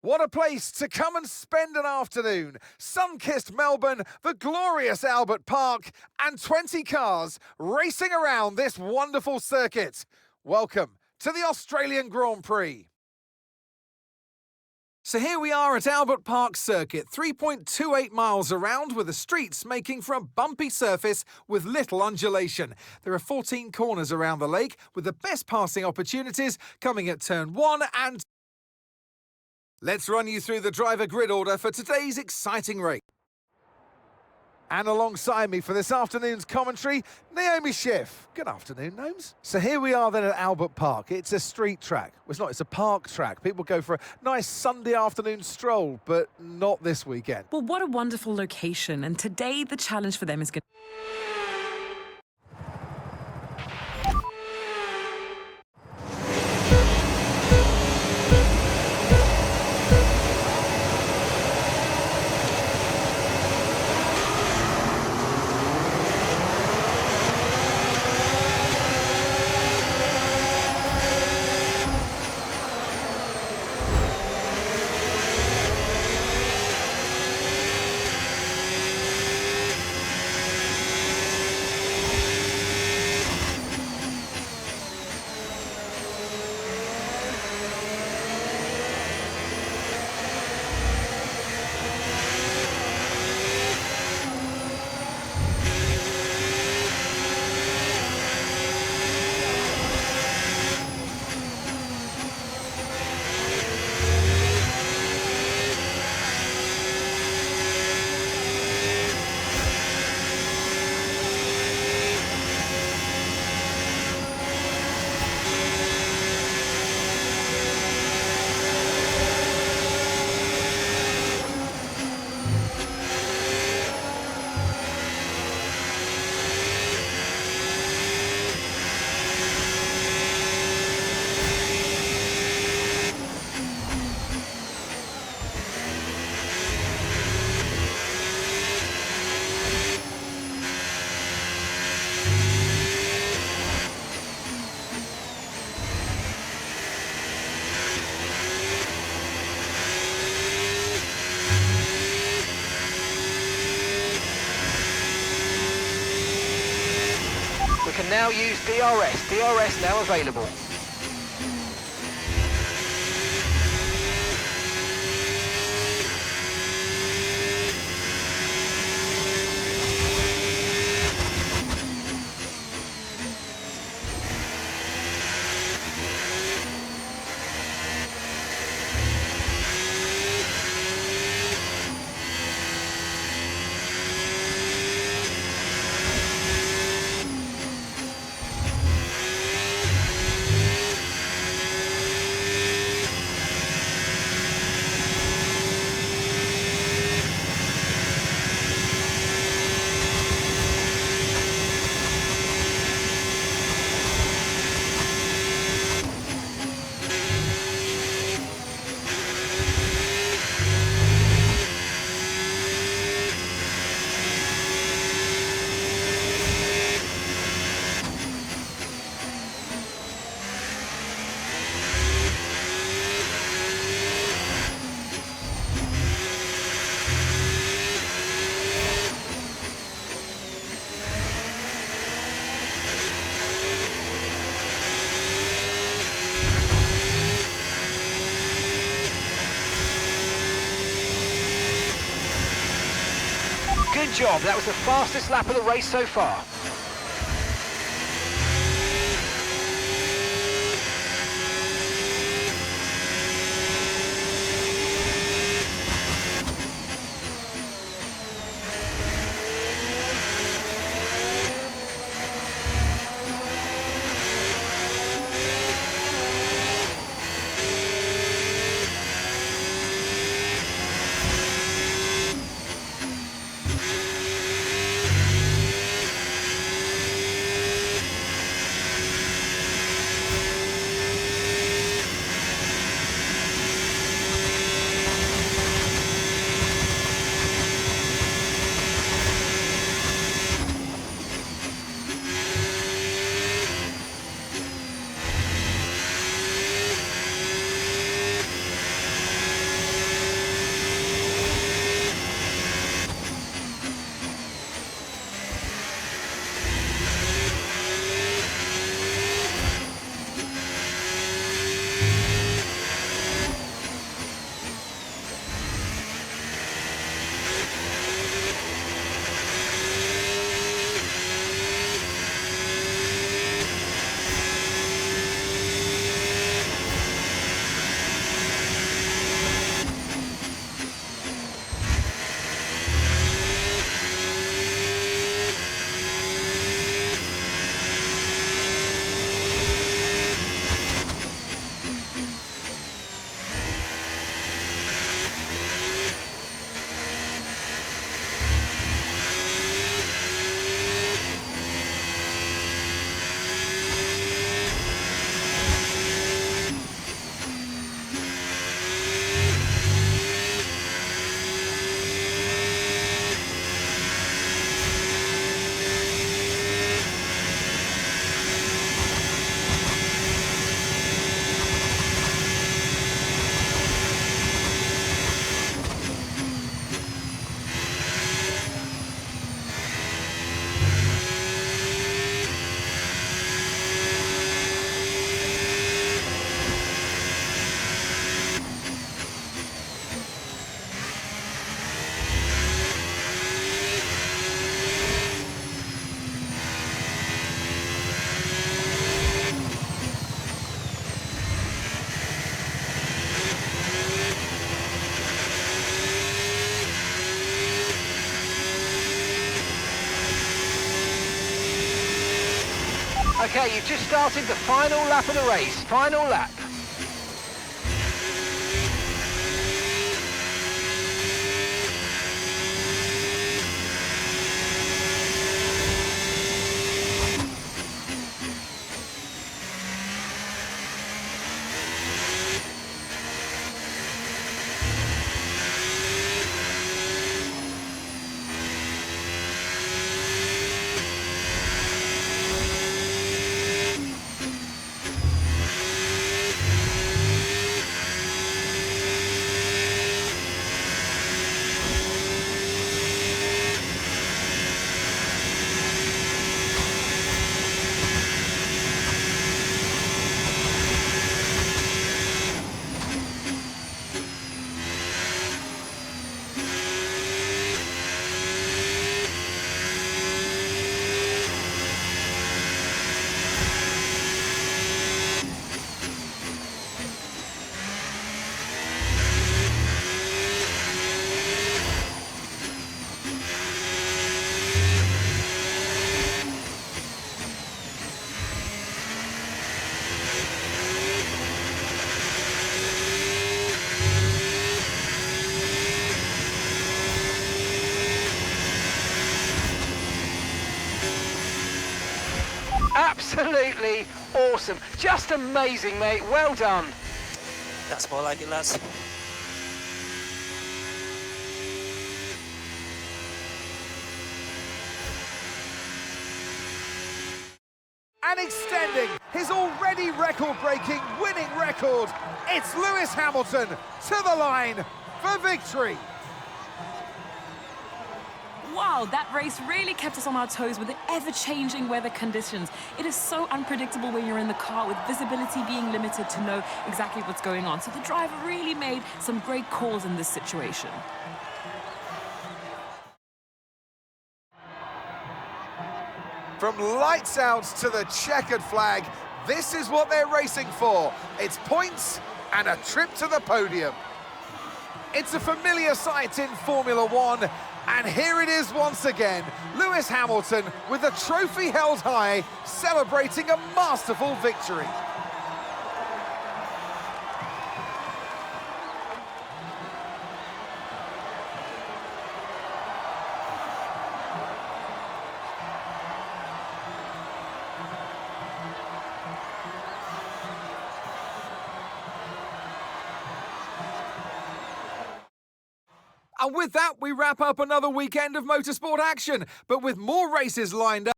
What a place to come and spend an afternoon. Sun-kissed Melbourne, the glorious Albert Park, and 20 cars racing around this wonderful circuit. Welcome to the Australian Grand Prix. So here we are at Albert Park Circuit, 3.28 miles around, with the streets making for a bumpy surface with little undulation. There are 14 corners around the lake, with the best passing opportunities coming at turn 1 and... Let's run you through the driver grid order for today's exciting race. And alongside me for this afternoon's commentary, Naomi Schiff. Good afternoon, Gnomes. So here we are then at Albert Park. It's a street track. Well, it's not, it's a park track. People go for a nice Sunday afternoon stroll, but not this weekend. Well, what a wonderful location. And today the challenge for them is going to... We can now use DRS. DRS now available. Good job, that was the fastest lap of the race so far. Okay, you've just started the final lap of the race. Final lap. Absolutely awesome. Just amazing, mate. Well done. That's more like it, lads. And extending his already record-breaking winning record, it's Lewis Hamilton to the line for victory. Wow, that race really kept us on our toes with the ever-changing weather conditions. It is so unpredictable when you're in the car, with visibility being limited to know exactly what's going on. So the driver really made some great calls in this situation. From lights out to the checkered flag, this is what they're racing for. It's points and a trip to the podium. It's a familiar sight in Formula One, and here it is once again. Lewis Hamilton, with the trophy held high, celebrating a masterful victory. And with that, we wrap up another weekend of motorsport action, but with more races lined up.